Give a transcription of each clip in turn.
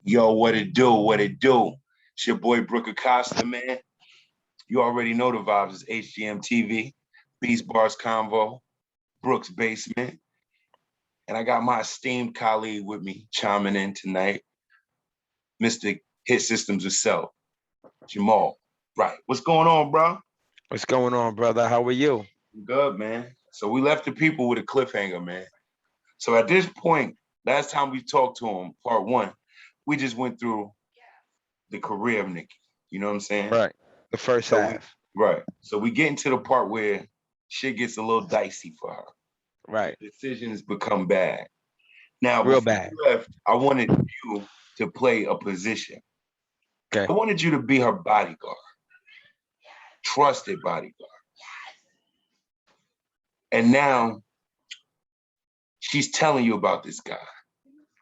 Yo, what it do? What it do? It's your boy Brooke Acosta, man. You already know the vibes. It's HGM TV, Beast Bars Convo, Brooks Basement. And I got my esteemed colleague with me chiming in tonight, Mr. Hit Systems himself, Jamal. Right. What's going on, bro? What's going on, brother? How are you? Good, man. So we left the people with a cliffhanger, man. So at this point, last time we talked to him, part one, we just went through the career of NIkki. You know what I'm saying? Right. The first half. Right. So we get into the part where shit gets a little dicey for her. Right. Decisions become bad. Now, Real before bad. you left, I wanted you to play a position. Okay. I wanted you to be her bodyguard, trusted bodyguard. And now she's telling you about this guy.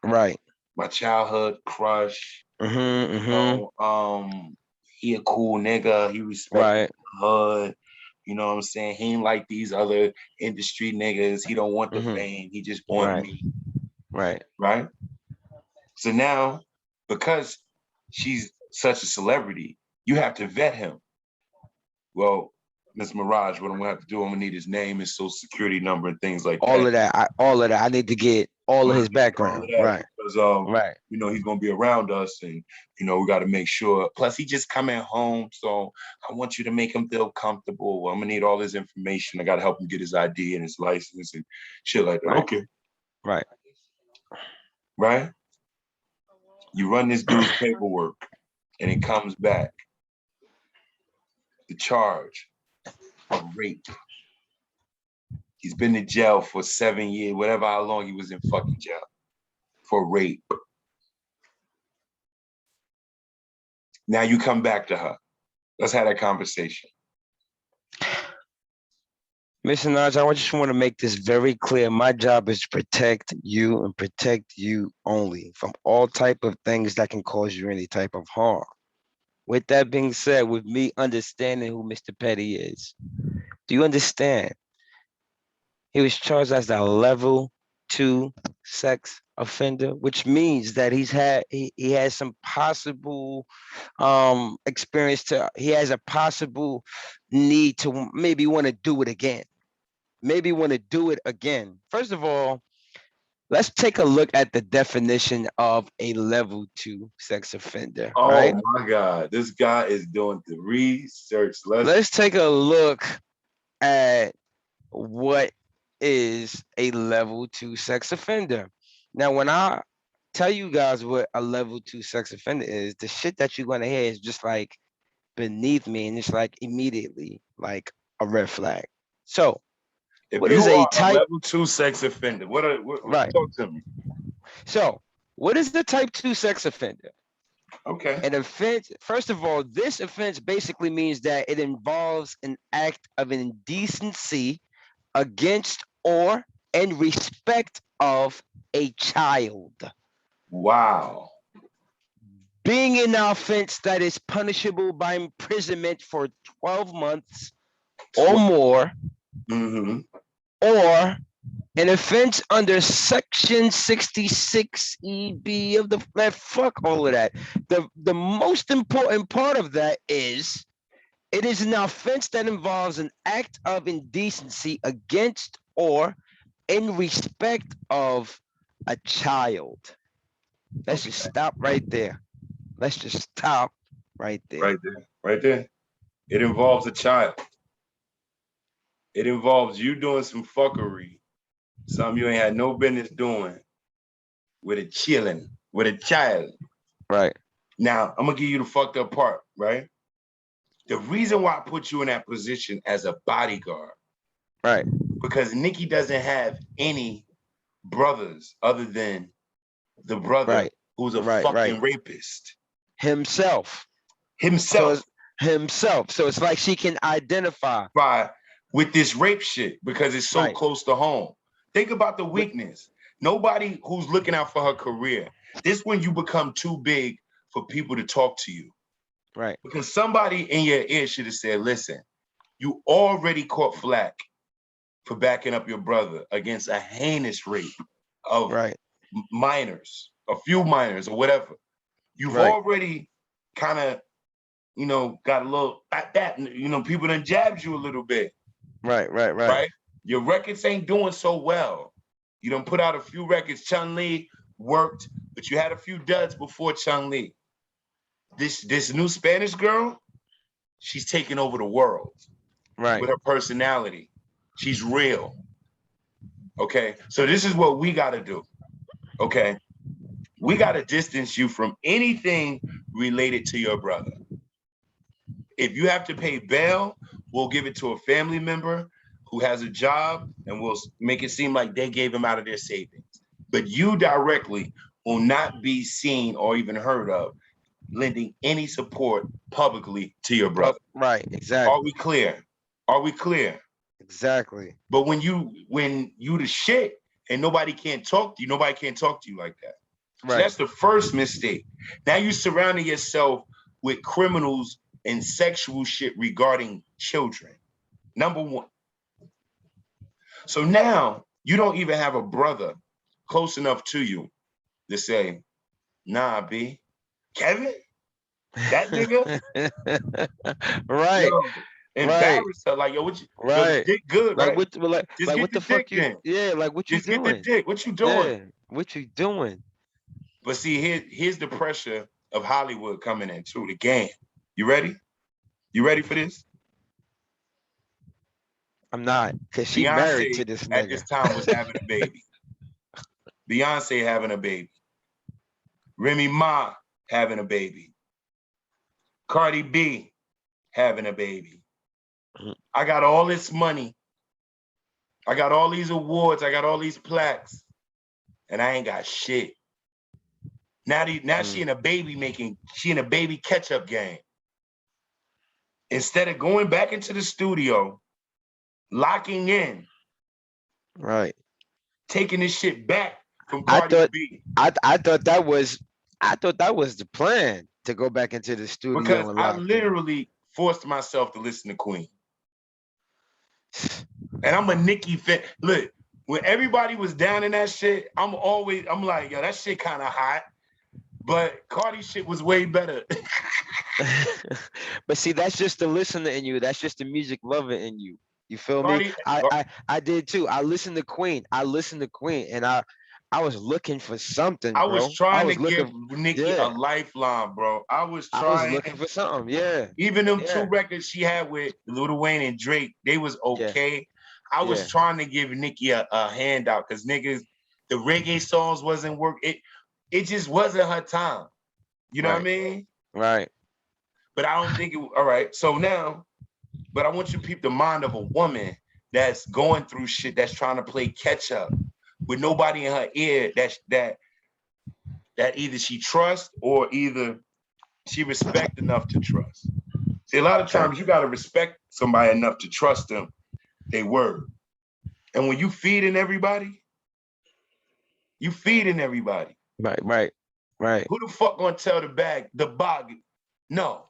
Right. My childhood crush. Mm-hmm. He a cool nigga. He respects Right. the hood. You know what I'm saying? He ain't like these other industry niggas. He don't want the fame. He just want me. Right. Right? So now, because she's such a celebrity, you have to vet him. Well, Miss Minaj, what I'm gonna have to do, I'm gonna need his name, his social security number, and things like that. All of that. I need to get all of his background. Right. Because Right. you know, he's gonna be around us, and you know, we gotta make sure. Plus, he just coming home, so I want you to make him feel comfortable. I'm gonna need all his information. I gotta help him get his ID and his license and shit like that. Right. Okay. Right. Right? You run this dude's paperwork, and it comes back. The charge of rape. He's been in jail for 7 years, whatever how long he was in fucking jail for rape. Now you come back to her. Let's have that conversation. Miss Minaj, I just want to make this very clear. My job is to protect you and protect you only from all type of things that can cause you any type of harm. With that being said, with me understanding who Mr. Petty is, do you understand? He was charged as a level 2 sex offender, which means that he has some possible experience he has a possible need to maybe want to do it again. First of all, let's take a look at the definition of a level 2 sex offender. Oh right? my God, this guy is doing the research. Let's take a look at what is a level 2 sex offender. Now, when I tell you guys what a level 2 sex offender is, the shit that you're gonna hear is just like beneath me, and it's like immediately like a red flag. So, if what you is a are type? a level 2 sex offender, what Right. talk to me? So, what is the type 2 sex offender? Okay. An offense, first of all, this offense basically means that it involves an act of indecency against or in respect of a child. Wow. Being an offense that is punishable by imprisonment for 12 months or more, or an offense under Section 66EB of the fuck all of that. The most important part of that is it is an offense that involves an act of indecency against or in respect of a child. Let's just stop right there. Let's just stop right there. Right there. Right there. It involves a child. It involves you doing some fuckery, something you ain't had no business doing with a chillin', with a child. Right. Now, I'm gonna give you the fucked up part, right? The reason why I put you in that position as a bodyguard, right, because NIkki doesn't have any brothers other than the brother who's a fucking rapist. Himself. So it's like she can identify with this rape shit because it's so close to home. Think about the weakness. Nobody who's looking out for her career. This when you become too big for people to talk to you. Right. Because somebody in your ear should have said, listen, you already caught flack for backing up your brother against a heinous rape of minors, a few minors or whatever. You've Right. already kind of, got a little at that, people done jabbed you a little bit, Right. right? Your records ain't doing so well. You done put out a few records. Chun-Li worked, but you had a few duds before Chun-Li. This new Spanish girl, she's taking over the world Right. with her personality. She's real. Okay. So this is what we got to do. Okay. We got to distance you from anything related to your brother. If you have to pay bail, we'll give it to a family member who has a job, and we'll make it seem like they gave him out of their savings. But you directly will not be seen or even heard of lending any support publicly to your brother. Right. Are Exactly. we clear? Are we clear? Exactly. But when you the shit and nobody can't talk to you like that. So Right. that's the first mistake. Now you surrounding yourself with criminals and sexual shit regarding children. Number one. So now you don't even have a brother close enough to you to say, nah, B, Kevin, that nigga, Right. yo, Right. embarrass her. Like, yo, yo, the Right. dick good, Like right? what? Just Like get what the the fuck dick you? then. Yeah. Like what you Just get the doing? dick. What you doing? Yeah. What you doing? But see, here's the pressure of Hollywood coming in too, the game. You ready? You ready for this? I'm not, cause she married to Beyonce this at nigga. this time was having a baby. Beyonce having a baby. Remy Ma having a baby. Cardi B having a baby. I got all this money. I got all these awards. I got all these plaques. And I ain't got shit. Now she in a baby catch-up game. Instead of going back into the studio, locking in, Right. taking this shit back from I Cardi thought B. I thought that was the plan, to go back into the Because studio and I lock in. literally forced myself to listen to Queen. And I'm a NIkki fan. Look, when everybody was down in that shit, I'm like, yo, that shit kind of hot. But Cardi shit was way better. But see, that's just the listener in you. That's just the music lover in you. You feel me? Cardi, I did too. I listened to Queen. And I was looking for something, I was bro. I trying to was give looking. NIkki a Yeah. lifeline, bro. I was I was trying. looking for something. Yeah. Even them two Yeah. records she had with Lil Wayne and Drake, they was Yeah. okay. I was Yeah. trying to give NIkki a handout because niggas, the reggae songs wasn't work. It just wasn't her time. You know what I Right. mean? Right. But I don't think it. All right. So now, but I want you to peep the mind of a woman that's going through shit, that's trying to play catch up with nobody in her ear that either she trusts or either she respect enough to trust. See, a lot of Okay. times you gotta respect somebody enough to trust them, they word. And when you feeding everybody, you feeding everybody. Right. Right. Right. Who the fuck gonna tell the bog? No.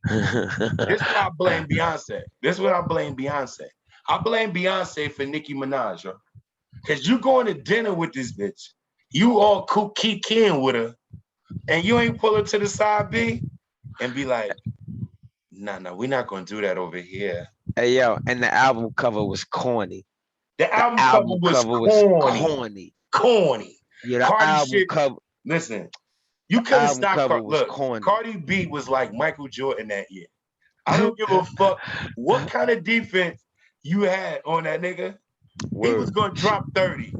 This is why I blame Beyonce. This is what I blame Beyonce. I blame Beyonce for Nicki Minaj, yo. Cause you going to dinner with this bitch. You all kicking with her, and you ain't pull her to the side B and be like, nah, we're not gonna do that over here. Hey yo, and the album cover was corny. The The album cover album was cover was corny. corny. Corny. Yeah, the Cardi album shit. cover. Listen, you The couldn't album stop. cover was Look, corny. Cardi B was like Michael Jordan that year. I don't give a fuck what kind of defense you had on that nigga. He was Word. gonna drop 30.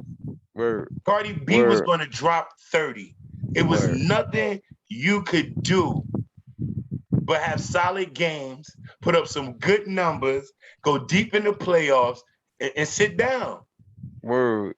Word. Cardi B was Word. gonna drop 30. It was Word. nothing you could do but have solid games, put up some good numbers, go deep in the playoffs, and sit down. Word.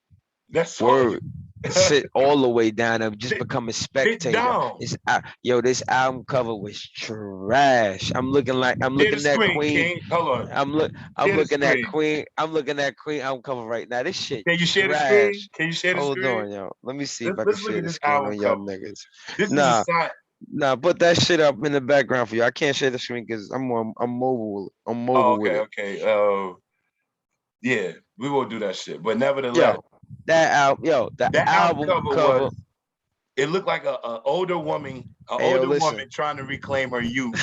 That's all you Word. Sit all the way down and just sit, become a sit spectator. down. This album cover was trash. I'm looking Share the at screen, Queen. King. Hold on. I'm Share the looking at screen. Queen. I'm looking at Queen album cover right now. This shit Can you share the screen? trash. Can you share the Hold screen? on, yo. Let me see if I can Let's look share at the this screen album on y'all cover. niggas. This is a Nah, sign. nah, put that shit up in the background for you. I can't share the screen because I'm mobile. I'm Oh, mobile with okay, it. okay. Yeah, we won't do that shit. But nevertheless, Yo, that album, that album cover cover. It looked like a older woman, Hey, yo, listen. trying to reclaim her youth,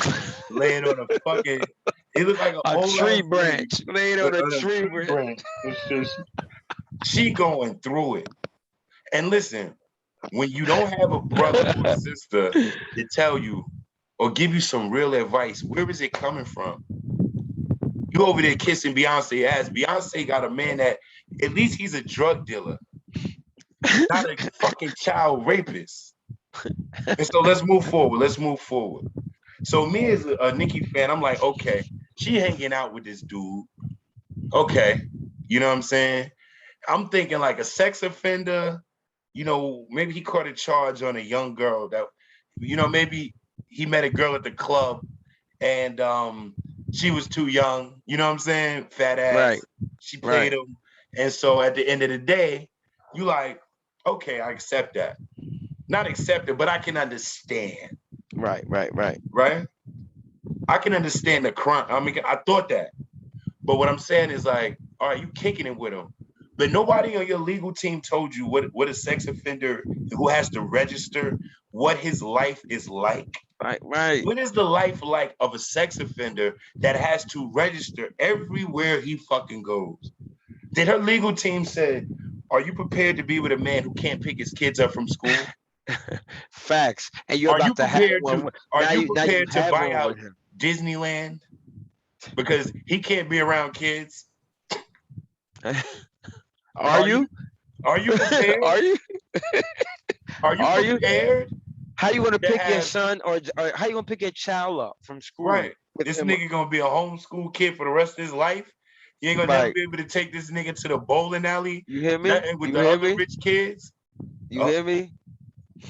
laying on a fucking. It looked like an A old tree ass lady branch. Laid on a on a tree tree branch. branch. It's just she going through it. And listen, when you don't have a brother or sister to tell you or give you some real advice, where is it coming from? You over there kissing Beyonce ass. Beyonce got a man that at least he's a drug dealer, not a fucking child rapist. And so let's move forward. Let's move forward. So me as a NIkki fan, I'm like, okay, she hanging out with this dude. Okay, you know what I'm saying? I'm thinking like a sex offender. You know, maybe he caught a charge on a young girl that, you know, maybe he met a girl at the club and she was too young. You know what I'm saying? Fat Right. ass. She Right. played him, and so at the end of the day, you like, okay, I accept that. Not accept it, but I can understand. Right. Right? I can understand the crime. I mean, I thought that. But what I'm saying is like, all right, you kicking it with him. But nobody on your legal team told you what a sex offender who has to register, what his life is like. Right. What is the life like of a sex offender that has to register everywhere he fucking goes? Did her legal team say, are you prepared to be with a man who can't pick his kids up from school? Facts. And you're Are you about to have prepared one. to are you Now you prepared to have buy one out with him. Disneyland? Because he can't be around kids. Are you? Are you prepared? Are you? Are you Are you? prepared How you gonna to pick your have son or how you gonna pick your child up from school right? with This him? nigga gonna be a homeschool kid for the rest of his life. You ain't gonna never Right. be able to take this nigga to the bowling alley, You hear me? nothing with You the hear other me? rich kids. You hear me?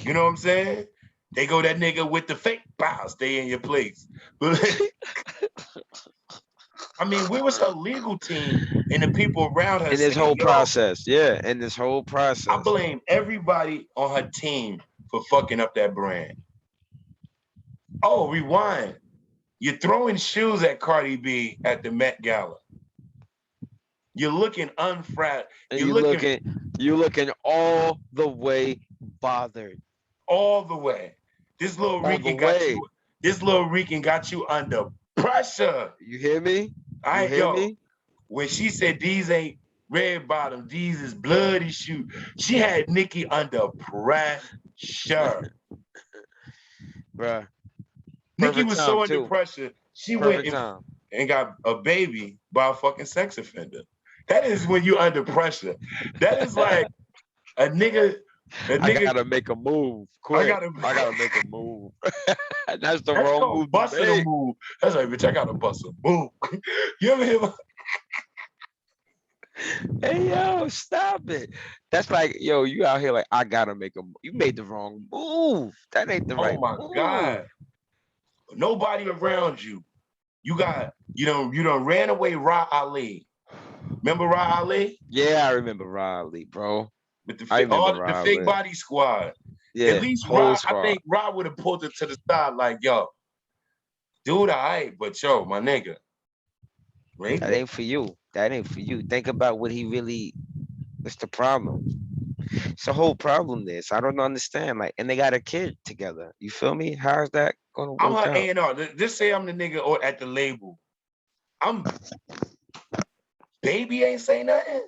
You know what I'm saying? They go that nigga with the fake bow, stay in your place. But I mean, where was her legal team and the people around her In this saying, whole yo, process. Yeah, in this whole I process. blame everybody on her team for fucking up that brand. Oh, rewind. You're throwing shoes at Cardi B at the Met Gala. You're looking unfrat. And You're looking you looking all the way bothered. all the way. This little All the Rican got way. you. This little Rican got you under pressure. You hear me? I You ain't hear yo. me? When she said these ain't red bottom, these is bloody shoe. She had NIkki under pressure. Bruh. NIkki Perfect was time so under too. pressure. She went Perfect time. and got a baby by a fucking sex offender. That is when you under pressure. That is like a nigga. A I nigga. gotta make a move I quick. gotta. I gotta make a move. That's the That's wrong called move to busting a make. move. That's like, bitch, I gotta bust a move. You ever hear? Hey yo, stop it. That's like, yo, you out here like I gotta make a move. You made the wrong move. That ain't the Oh right my move. god! Nobody around you. You don't ran away. Ra Ali. Remember Ra Ali Yeah, I remember Riley, bro. with I remember the fake Riley. body squad. At Yeah, least whole Ra, I squad. think Ra would have pulled it to the side like, yo, dude, alright, but yo, my nigga, That raping. ain't for you. That ain't for you. Think about what he really. It's the problem. It's the whole problem. This I don't understand. Like, and they got a kid together. You feel me? How's that gonna I'm work her out? A&R. Just say I'm the nigga or at the label. I'm baby ain't say nothing.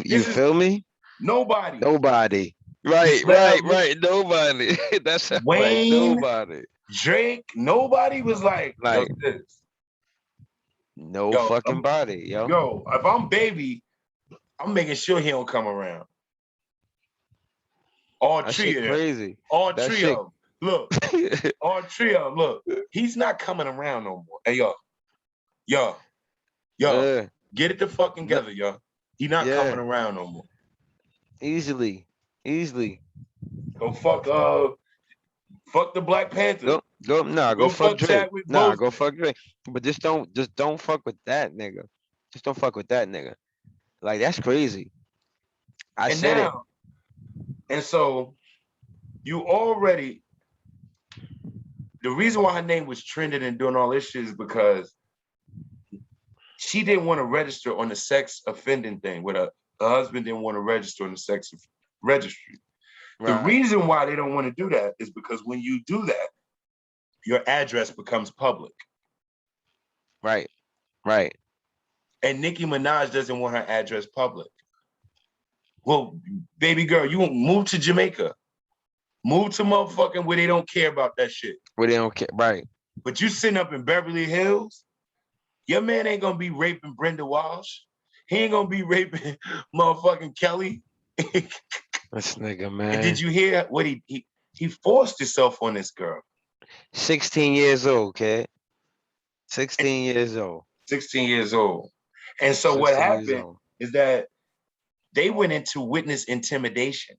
You This is feel me? nobody. Nobody. This Right, let right, her right. Nobody. That's right. Wayne, Nobody. Drake, nobody was like, yo, Like sis, no yo, fucking body, yo. if I'm baby, I'm making sure he don't come around. All That three shit of them. crazy. All That three of shit. them. Look, all three of them. Look, he's not coming around no more. Hey, yo, Yeah. get it the fucking No, together, yo. He not coming yeah. around no more. Easily. Easily. Go fuck the Black Panther. Go Go fuck fuck Drake. Chadwick Nah, go Boseman. fuck Drake. But just don't fuck with that nigga. Just don't fuck with that nigga. Like that's crazy. I And said it. now, and so you already, the reason why her name was trending and doing all this shit is because she didn't want to register on the sex offending thing with her husband didn't want to register on the registry. The Right. reason why they don't want to do that is because when you do that, your address becomes public. Right. Right. And Nicki Minaj doesn't want her address public. Well, baby girl, you move to Jamaica. Move to motherfucking where they don't care about that shit. Where they don't care. Right. But you sitting up in Beverly Hills, your man ain't gonna be raping Brenda Walsh. He ain't gonna be raping motherfucking Kelly. This nigga, And man. did you hear what he forced himself on this girl? 16 years old, kid. 16 years old. 16 years old. And so what 16 years happened old. is that they went into witness intimidation,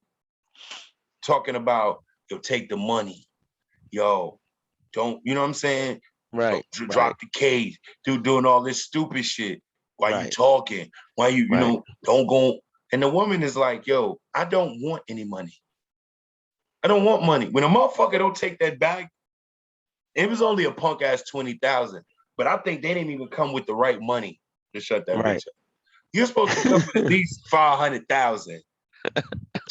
talking about, yo, take the money. Yo, don't, you know what I'm saying? Right. Yo, drop the cage. Dude doing all this stupid shit. Why you Right. talking? Why you Right. know, don't go. And the woman is like, yo, I don't want any money. I don't want money. When a motherfucker don't take that bag, it was only a punk ass 20,000. But I think they didn't even come with the right money to shut that Right. bitch up. You're supposed to come with at least 500,000.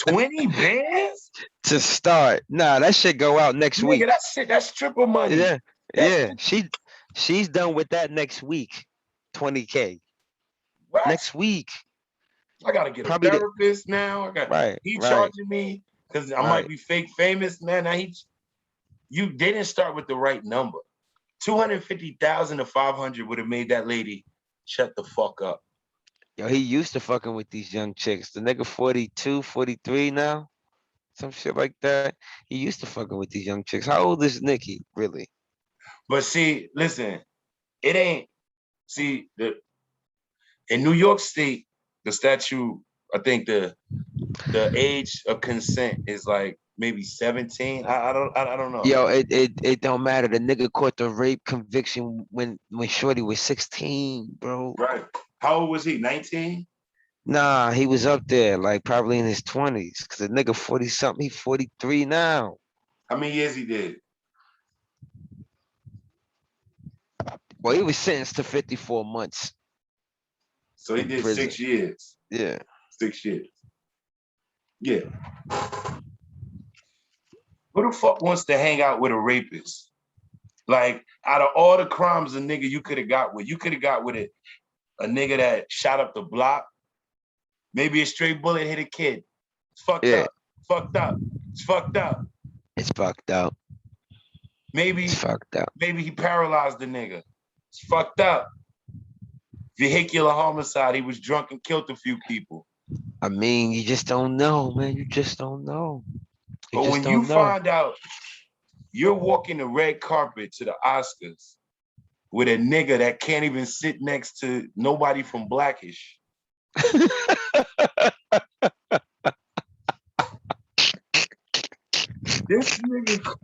20 bands? To start. Nah, that shit go out next week. Nigga, that's shit. That's triple money. Yeah. That's Yeah. She's done with that next week. 20K. what? Next week. I gotta get Probably a the, therapist now. right. He Right. charging me because I might Right. be fake famous, man. Now they didn't start with the right number. 250,000 to 500 would have made that lady shut the fuck up. Yo, he used to fucking with these young chicks. The nigga 42, 43 now. Some shit like that. He used to fucking with these young chicks. How old is Nicki, really? But see, listen, it ain't. See, in New York State, the statute, I think the age of consent is like maybe 17. I don't know. Yo, it don't matter. The nigga caught the rape conviction when Shorty was 16, bro. Right. How old was he? 19? Nah, he was up there, like probably in his 20s. Cause the nigga 40 something, he 43 now. How many years he did? Well, he was sentenced to 54 months. So he in did prison. 6 years. Yeah. 6 years. Yeah. Who the fuck wants to hang out with a rapist? Like, out of all the crimes a nigga you could have got with, you could have got with a nigga that shot up the block. Maybe a straight bullet hit a kid. It's fucked Yeah. up. Fucked up. It's fucked up. It's fucked up. Maybe It's fucked up. maybe he paralyzed the nigga. It's fucked up. Vehicular homicide. He was drunk and killed a few people. I mean, you just don't know, man. You just don't know. You But just when don't you know. find out you're walking the red carpet to the Oscars with a nigga that can't even sit next to nobody from Blackish. This nigga.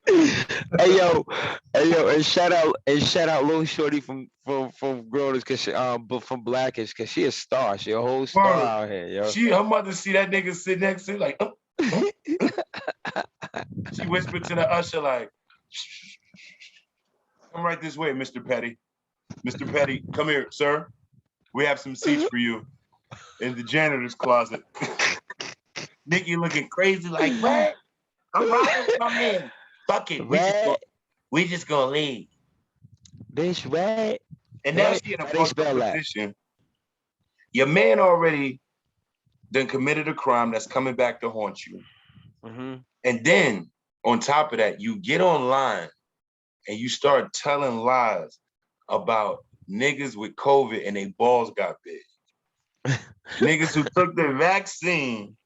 Hey yo, and shout out Lil Shorty from Growers, cause she, but from Blackish, cause she a star. She a whole star Word. out here, yo. Her mother see that nigga sit next to her like, she whispered to the usher like, shh, come right this way, Mr. Petty. Mr. Petty, come here, sir. We have some seats for you in the janitor's closet. Nicki looking crazy like, what? I'm robbing my man. Fuck it. We just gonna leave. Bitch, what? And now she in a How they fucked spell up that? position. Your man already then committed a crime that's coming back to haunt you. Mhm. And then on top of that, you get online and you start telling lies about niggas with COVID and they balls got big. Niggas who took the vaccine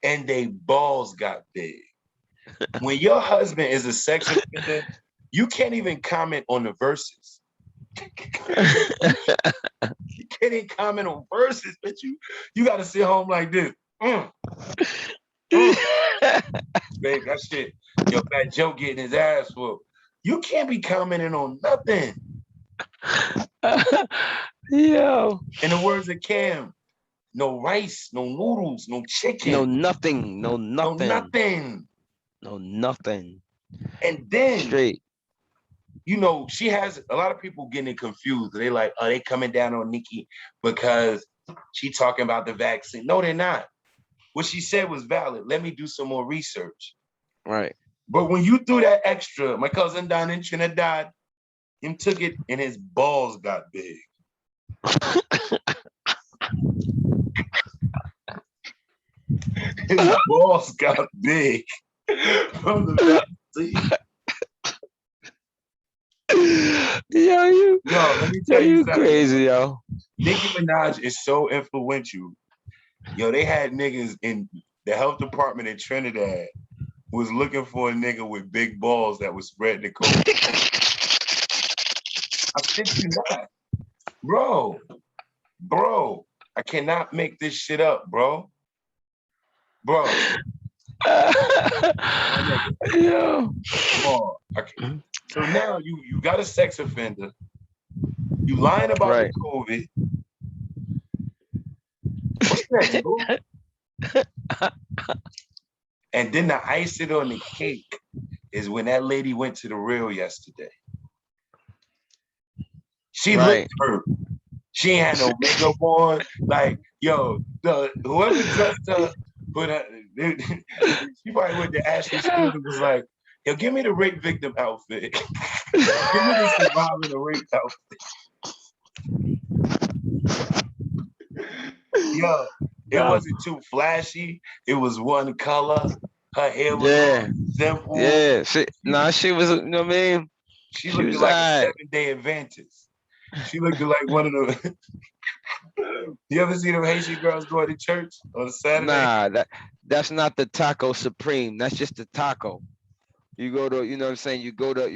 and they balls got big. When your husband is a sex offender, you can't even comment on the verses. You can't even comment on verses, but you gotta sit home like this. Babe, that shit. Yo, Fat Joe getting his ass whooped. You can't be commenting on nothing. Yo. In the words of Cam, no rice, no noodles, no chicken. No nothing. No nothing. No nothing. No nothing. And then Straight. you know, she has a lot of people getting confused. They like, are they coming down on Nikki because she talking about the vaccine? No, they're not. What she said was valid. Let me do some more research. Right. But when you threw that extra, my cousin down in Trinidad, him took it and his balls got big. His balls got big from the vaccine. Yo, Let me tell you you something. crazy, yo. Nicki Minaj is so influential. Yo, they had niggas in the health department in Trinidad was looking for a nigga with big balls that was spreading the COVID. I think you not. Bro, I cannot make this shit up, bro. Bro. Yo. Bro. So now you got a sex offender. You lying about the COVID. What's that, bro? And then the icing on the cake is when that lady went to the real yesterday. She looked hurt. She ain't had no makeup on. Like, yo, whoever dressed her, she probably went to Ashley School and was like, yo, give me the rape victim outfit. Give me the survivor the rape outfit. Yo, it wasn't too flashy. It was one color. Her hair was simple. Yeah, she was, you know what I mean? She looked like a 7-day Adventist. She looked like one of the. You ever see them Haitian girls going to church on a Saturday? Nah, that's not the Taco Supreme. That's just the taco. You go to, you know what I'm saying? You go to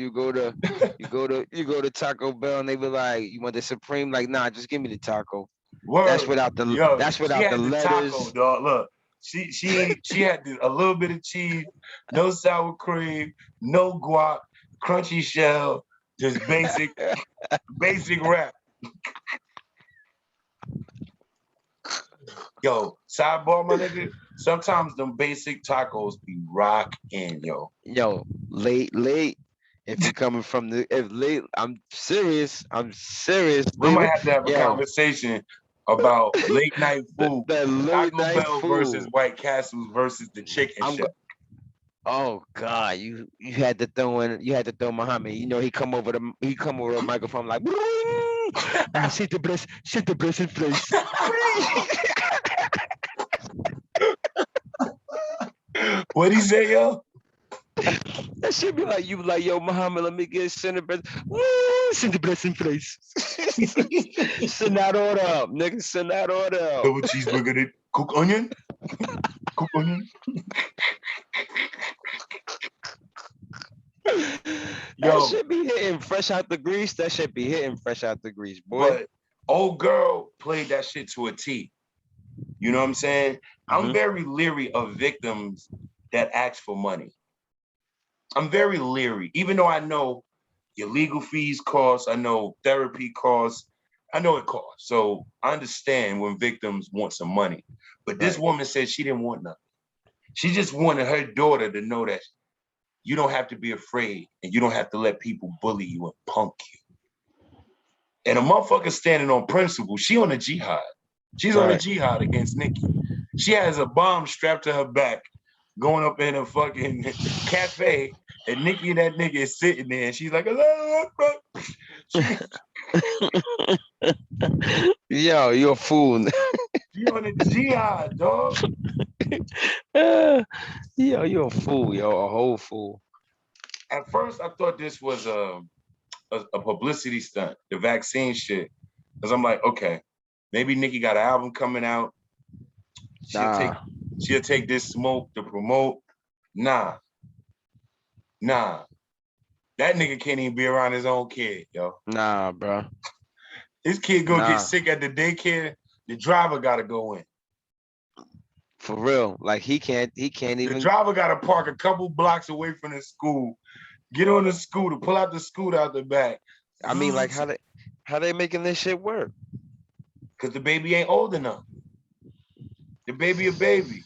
Taco Bell and they be like, you want the Supreme? Like, nah, just give me the taco. Word. That's without the letters. Taco, dog. Look, she had a little bit of cheese, no sour cream, no guac, crunchy shell, just basic wrap. Yo, sidebar, my nigga. Sometimes them basic tacos be rockin', yo. Yo, late. If you're coming from late, I'm serious. We might have to have a conversation about late night food. Taco Bell versus White Castles versus the chicken shop. Oh God, you had to throw Muhammad. You know he come over the microphone like shit the breast in place. What'd he say, yo? That should be like you like, yo, Muhammad, let me get center breast. Send the breast in place. Send that order up, nigga. Send that order up. Double cheeseburger, cook onion. Cook onion. Yo, that should be hitting fresh out the grease. That should be hitting fresh out the grease, boy. But old girl played that shit to a T. You know what I'm saying? Mm-hmm. I'm very leery of victims that ask for money. I'm very leery, even though I know your legal fees cost, I know therapy costs, I know it costs. So I understand when victims want some money. But this woman said she didn't want nothing. She just wanted her daughter to know that you don't have to be afraid and you don't have to let people bully you and punk you. And a motherfucker standing on principle, she on a jihad. She's on a jihad against Nikki. She has a bomb strapped to her back going up in a fucking cafe and Nikki and that nigga is sitting there and she's like, yo, you're a fool. She on a jihad, dog. Yo, you're a fool, yo, a whole fool. At first, I thought this was a publicity stunt, the vaccine shit. Because I'm like, okay, maybe Nikki got an album coming out. She'll take this smoke to promote. Nah. That nigga can't even be around his own kid, yo. Nah, bro. His kid gonna get sick at the daycare. The driver gotta go in. For real. Like he can't even. The driver gotta park a couple blocks away from the school. Get on the scooter, pull out the scooter out the back. I mean, like how they making this shit work? Because the baby ain't old enough. The baby a baby.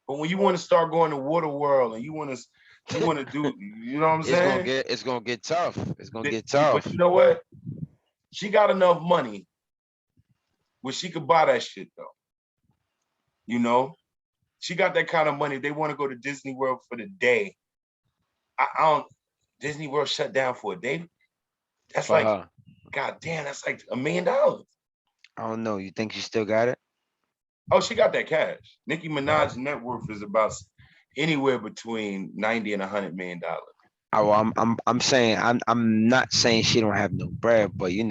But when you want to start going to Water World and you want to You want to do, you know what I'm It's gonna saying? get it's gonna get tough. It's gonna get But tough. you know what? She got enough money where she could buy that shit though. You know, she got that kind of money. If they want to go to Disney World for the day, I don't. Disney World shut down for a day. That's For like, her. god damn, that's like $1 million. I don't know. You think she still got it? Oh, she got that cash. Nicki Minaj's net worth is about anywhere between 90 and $100 million. Oh, I'm saying I'm not saying she don't have no bread, but you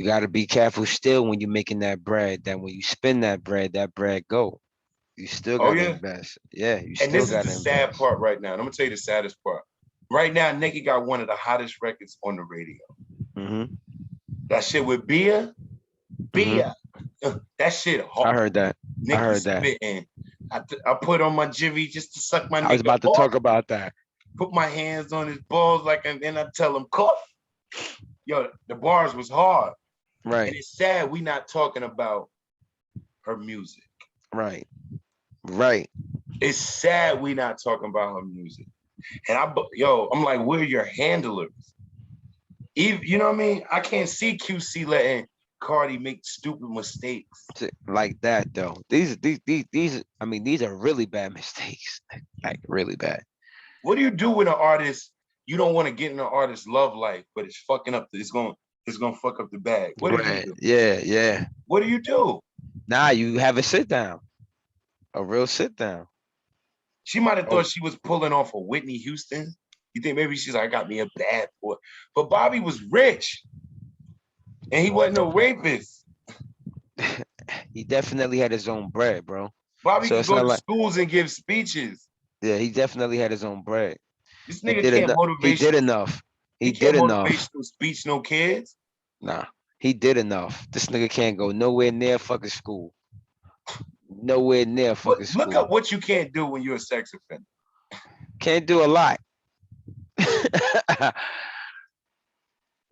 got to be careful still when you're making that bread. That when you spend that bread go. You still Oh got to yeah. invest. Yeah, you And still this is got the to sad invest. part right now. And I'm gonna tell you the saddest part. Right now, Nicki got one of the hottest records on the radio. Mm-hmm. That shit with Bia, Mm-hmm. Bia. That shit I hot. heard that. I Nicki heard that. spitting. I put on my jivvy just to suck my I was nigga about to off. talk about that. Put my hands on his balls like, and then I tell him cough. Yo, the bars was hard, and Right. it's sad we not talking about her music. Right. Right. It's sad we not talking about her music. And I'm like, we're your handlers. Even, you know what I mean? I can't see QC letting Cardi make stupid mistakes. Like that though. These. I mean, these are really bad mistakes. Like really bad. What do you do with an artist? You don't want to get in an artist's love life, but it's fucking up. It's gonna fuck up the bag. What do you Right. do? Yeah. Yeah. What do you do? Now you have a sit down. A real sit down. She might have Oh, thought she was pulling off a Whitney Houston. You think maybe she's like, I got me a bad boy. But Bobby was rich and he wasn't no rapist. he definitely had his own bread, bro. Bobby So could it's go not to like schools and give speeches. yeah, he definitely had his own bread. This He nigga did can't enough. He did motivational. enough. He He did can't enough. motivational speech no kids. Nah, he did enough. This nigga can't go nowhere near fucking school. Nowhere near fucking Look up school. what you can't do when you're a sex offender. Can't do a lot.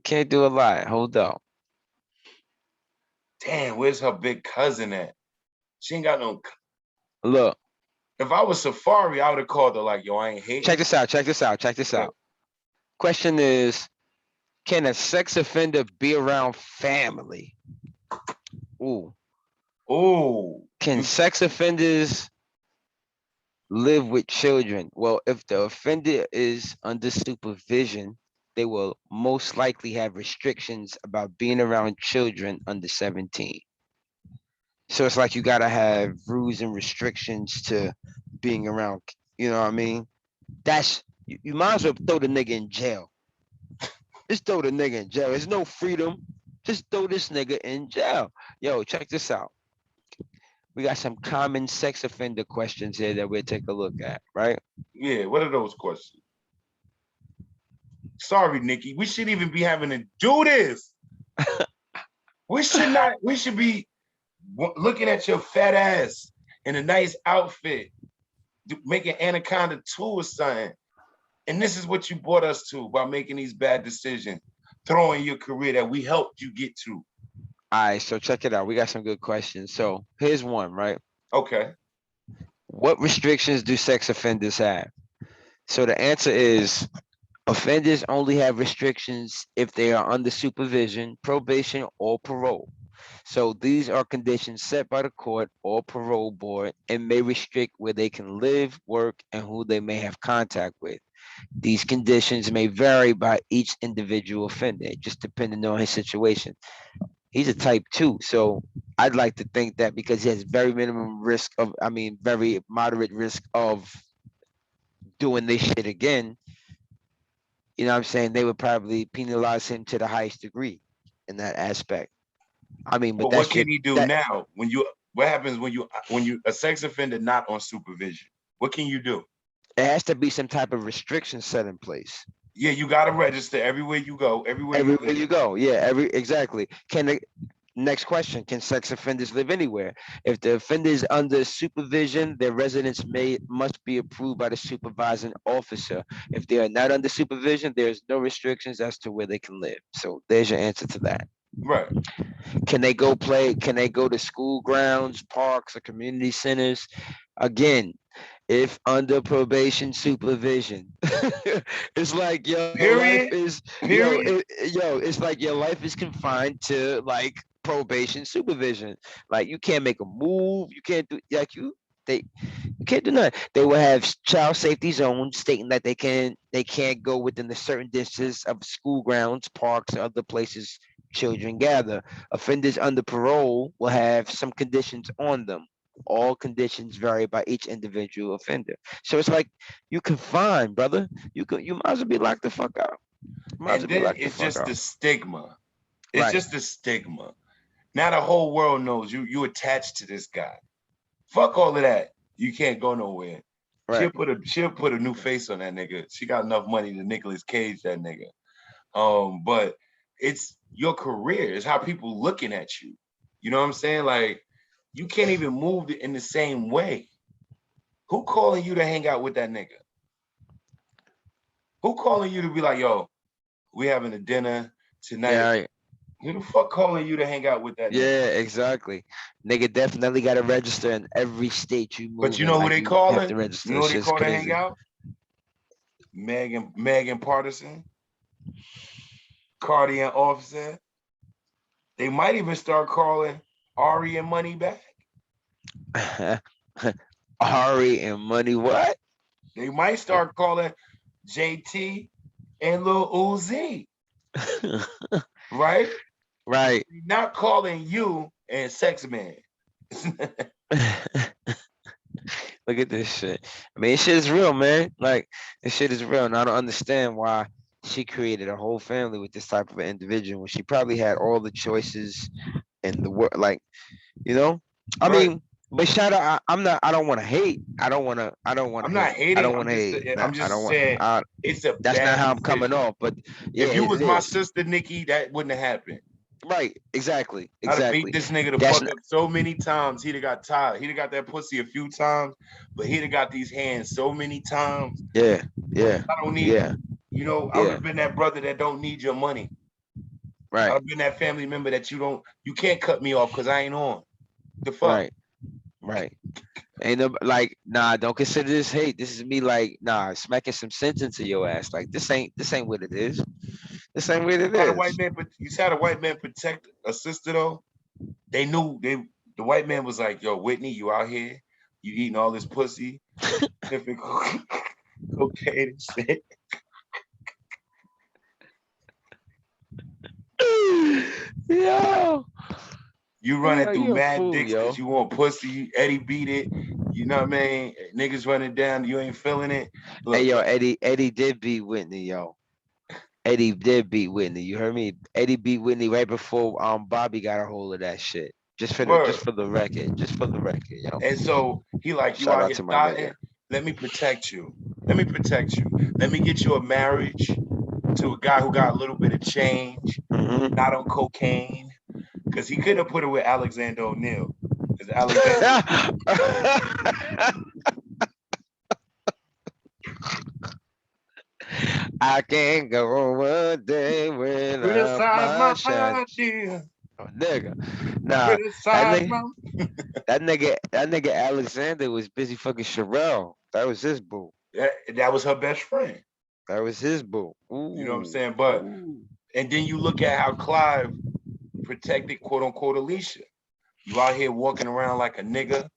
Can't do a lot. Hold up. Damn, where's her big cousin at? She ain't got no. Look, If I was Safari, I would have called her like, yo, I ain't check hating. this out. Check this out. Check this Like, out. Question is, can a sex offender be around family? Ooh. oh, Can you sex offenders live with children? Well, if the offender is under supervision, they will most likely have restrictions about being around children under 17. So it's like you gotta have rules and restrictions to being around, you know what I mean? That's you might as well throw the nigga in jail. Just throw the nigga in jail. There's no freedom. Just throw this nigga in jail. Yo, check this out. We got some common sex offender questions here that we'll take a look at, right? yeah. What are those questions? Sorry, Nikki. We shouldn't even be having to do this. We should not. We should be looking at your fat ass in a nice outfit, making Anaconda 2 or something. And this is what you brought us to by making these bad decisions, throwing your career that we helped you get to. All right, so check it out. We got some good questions. So here's one, right? Okay. What restrictions do sex offenders have? So the answer is offenders only have restrictions if they are under supervision, probation, or parole. So these are conditions set by the court or parole board and may restrict where they can live, work, and who they may have contact with. These conditions may vary by each individual offender, just depending on his situation. He's a type 2, so I'd like to think that because he has very minimum risk of, I mean, very moderate risk of doing this shit again, you know what I'm saying? They would probably penalize him to the highest degree in that aspect. I mean, but But that what can shit, he do that now when you what happens when you a sex offender not on supervision? What can you do? it has to be some type of restriction set in place. Yeah, you gotta register everywhere you go, everywhere you Everywhere live. you go. Yeah, exactly. Can the next question, can sex offenders live anywhere? If the offender is under supervision, their residence must be approved by the supervising officer. If they are not under supervision, there's no restrictions as to where they can live. So there's your answer to that. Right. Can they go play? Can they go to school grounds, parks, or community centers? Again, if under probation supervision. It's like yo, life Period. is Period. it's like your life is confined to like probation supervision. Like you can't make a move, you can't do like they you can't do nothing. They will have child safety zones stating that they can't go within a certain distance of school grounds, parks, or other places children gather. Offenders under parole will have some conditions on them. All conditions vary by each individual offender. So it's like you can find, brother. You might as well be locked the fuck out. Might as And well be then locked the it's fuck just the out. stigma. It's Right, just the stigma. Now the whole world knows you attached to this guy. Fuck all of that. You can't go nowhere. right. She'll put a new face on that nigga. She got enough money to Nicolas Cage that nigga. But it's your career. It's how people looking at you. You know what I'm saying? Like you can't even move in the same way. Who calling you to hang out with that nigga? Who calling you to be like, yo, we having a dinner tonight? Yeah, right. Who the fuck calling you to hang out with that nigga? Yeah, exactly. Nigga definitely got to register in every state you But move you in. know who Like they you have calling? to You register. know That who they shit's call to hang crazy. out? Megan Partisan, Cardi and Offset. They might even start calling Ari and Money back. Ari and money. What? They might start calling JT and Lil Uzi, right? Right. They're not calling you and Sex Man. Look at this shit. I mean, this shit is real, man. Like, this shit is real. And I don't understand why she created a whole family with this type of an individual when she probably had all the choices in the world. Like, you know? I Right. mean, but shout out, I'm not, I don't want to hate. I don't want to I'm not hate. I hating. don't want to hate. Nah, I'm I don't just want, saying it's a that's not bad how I'm coming decision. off. But yeah, If you it was my is. sister, Nikki, that wouldn't have happened. Right. Exactly. I'd have beat Exactly. this nigga the That's fuck not, up so many times. He'd have got tired. He'd have got that pussy a few times, but he'd have got these hands so many times. yeah. Yeah. I don't need, Yeah. I would Yeah. have been that brother that don't need your money. I'd Right. have been that family member that you can't cut me off because I ain't on. The fuck? Right. Right. Ain't no like, nah, don't consider this hate. This is me like, nah, smacking some sense into your ass. Like this ain't what it is. This ain't what it How the white is. man, but you see how the white man protect a sister though? They knew the white man was like, yo, Whitney, you out here, you eating all this pussy, sniffing cocaine and shit. Yo, You running yo, through you a mad fool, dicks because yo. you want pussy. Eddie beat it. You know what I mean? Niggas running down, you ain't feeling it. Hey, Look, yo, Eddie did beat Whitney, yo. Eddie did beat Whitney. You heard me? Eddie beat Whitney right before Bobby got a hold of that shit. Just word. for the record. Just for the record, yo. And so he like, you Shout out out here to my nigga. thotting? Let me protect you. Let me protect you. Let me get you a marriage to a guy who got a little bit of change, Hmm. not on cocaine. Because he couldn't have put it with Alexander O'Neal. Because Alexander I can't go a day without criticize my my shine. idea. Oh, nigga. Nah, that Criticize nigga, my that nigga Alexander was busy fucking Sherelle. That was his boo. that was her best friend. That was his boo. You know what I'm Ooh. saying? But Ooh. and then you look at how Clive protected quote unquote Alicia. You out here walking around like a nigga.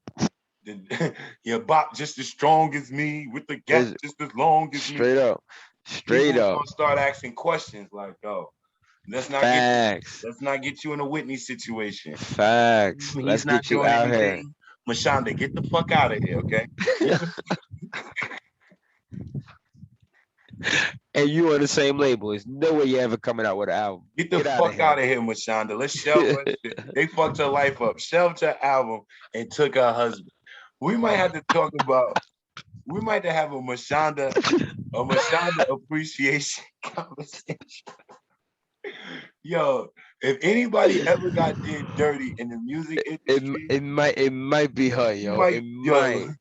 Your bop just as strong as me, with the gap Is just as long as me. straight up. Straight People up. gonna start asking questions like, "Oh, let's not get Facts. let's not get you in a Whitney situation. Facts. Let's He's not get you doing out here. anything. Mashonda, get the fuck out of here, okay? Get the, And you on the same label. There's no way you ever coming out with an album. get the Get out of fuck out of here, Mashonda. Let's shelve her shit. They fucked her life up, shelved her album, and took her husband. We might have to talk about. We might have a Mashonda appreciation conversation. Yo, if anybody ever got did dirty in the music industry, it might be her, you yo. might, It yo, might.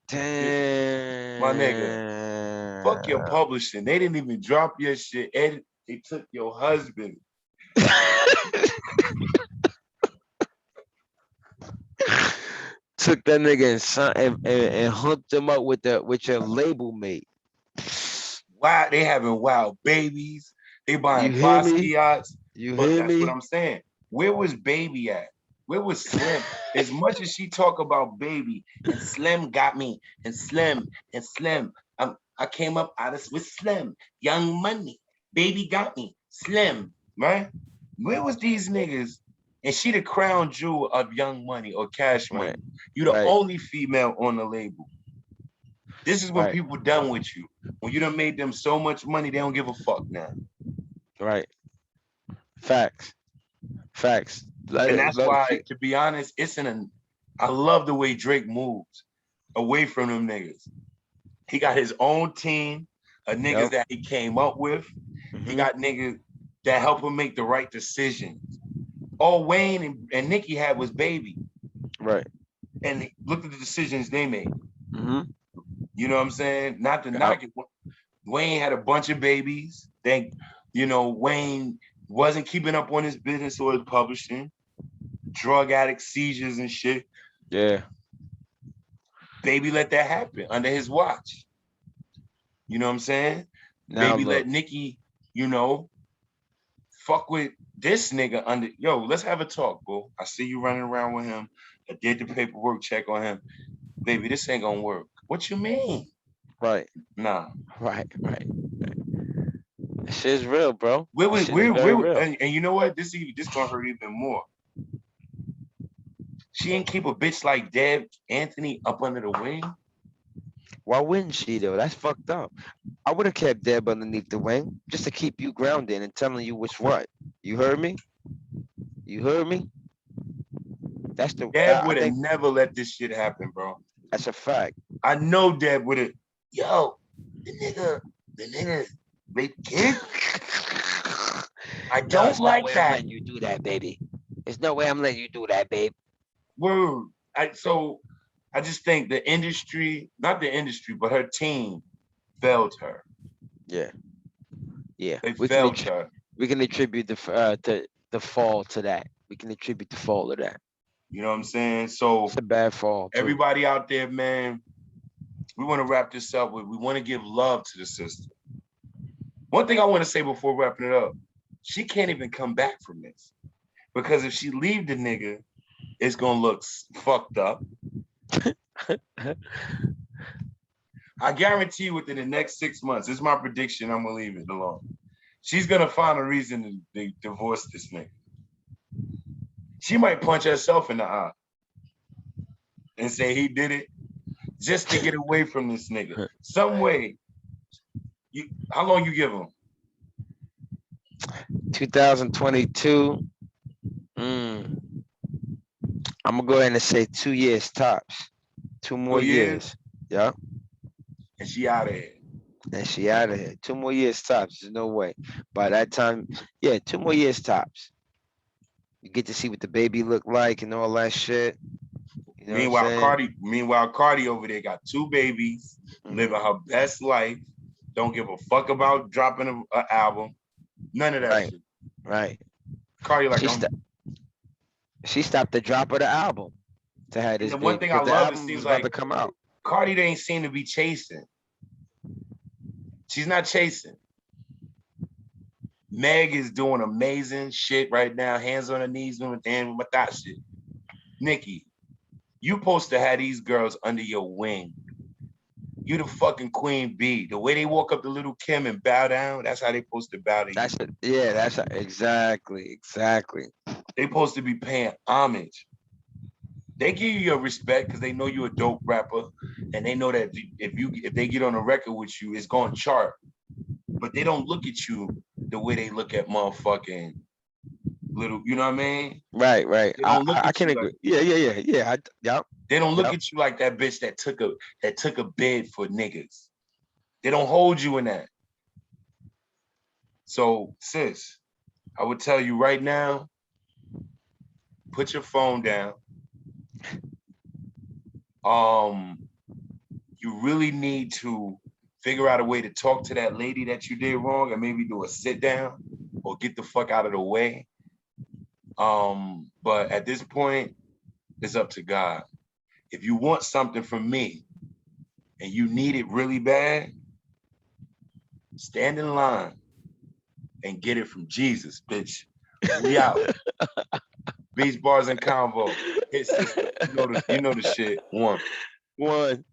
my nigga, fuck your Damn. publishing. They didn't even drop your shit. And they took your husband. took that nigga and hooked him up with your label mate. Wow, they having wild babies. They You buying hear me? Basquiat's. You But hear that's what me? I'm saying. Where was Baby at? Where was Slim? As much as she talk about Baby and Slim got me and Slim, I came up out of with Slim, Young Money, Baby got me, Slim, right? Where was these niggas? And she the crown jewel of Young Money or Cash Money. Right, You the right, only female on the label. This is when right, people done with you. When you done made them so much money, they don't give a fuck now. right. Facts, facts. And that's Look, why, to be honest, I love the way Drake moves away from them niggas. He got his own team of niggas yep. that he came up with. He Hmm. got niggas that help him make the right decisions. All Wayne and NIkki had was Baby. Right. And look at the decisions they made. Hmm. You know what I'm saying? Not to Yep. knock it. Wayne had a bunch of babies. Wayne wasn't keeping up on his business or his publishing. Drug addict seizures and shit. Yeah. Baby let that happen under his watch. You know what I'm saying? Now Baby let look. NIkki, fuck with this nigga under. Yo, let's have a talk, bro. I see you running around with him. I did the paperwork check on him. Baby, this ain't gonna work. What you mean? Right. Nah. Right. Right. This shit's real, bro. This shit is very Where, real. and you know what? This gonna hurt even more. She ain't keep a bitch like Deb Anthony up under the wing. Why wouldn't she though? That's fucked up. I would have kept Deb underneath the wing just to keep you grounded and telling you what's what. You heard me? You heard me? That's the. Deb I would have think never let this shit happen, bro. that's a fact. I know Deb would have. Yo, the nigga, rape kid. I don't There's no like way I'm that letting you do that, baby. There's no way I'm letting you do that, babe. word. I just think the industry, not the industry, but her team failed her. Yeah, yeah. They failed her. We can attribute the fall to that. We can attribute the fall to that. You know what I'm saying? So It's a bad fall too. everybody out there, man, we want to wrap this up with. We want to give love to the sister. One thing I want to say before wrapping it up, she can't even come back from this because if she leave the nigga, it's gonna look fucked up. I guarantee you within the next 6 months, this is my prediction, I'm gonna leave it alone. She's gonna find a reason to divorce this nigga. She might punch herself in the eye and say he did it just to get away from this nigga. Some way. How long you give him? 2022. I'm gonna go ahead and say 2 years tops. 2 more 2 years? years. Yeah. And she out of here. And she out of here. 2 more years tops. There's no way. By that time, yeah, 2 more years tops. You get to see what the baby look like and all that shit. You know what I'm saying? Meanwhile, Cardi over there got 2 babies, living her best life. Don't give a fuck about dropping an album. None of that Right. shit. Right. Cardi like, she stopped the drop of the album to have this the one baby thing I because the love, it album seems was about like to come out. Cardi ain't seem to be chasing. She's not chasing. Meg is doing amazing shit right now, hands on her knees with that shit. NIkki, you supposed to have these girls under your wing. You the fucking queen bee. The way they walk up to Little Kim and bow down, that's how they supposed to bow to you. Exactly. They supposed to be paying homage. They give you your respect because they know you're a dope rapper, and they know that if they get on a record with you, it's gonna chart. But they don't look at you the way they look at motherfucking Little. You know what I mean? Right. They don't look I at can you agree. like, Yeah. Yep. they don't look at you like that bitch that took a bid for niggas. They don't hold you in that. So, sis, I would tell you right now, put your phone down. You really need to figure out a way to talk to that lady that you did wrong and maybe do a sit down or get the fuck out of the way. But at this point, it's up to God. If you want something from me and you need it really bad, stand in line and get it from Jesus, bitch. We out. Beats, bars, and convo. Hit sister. You know the shit. One. One.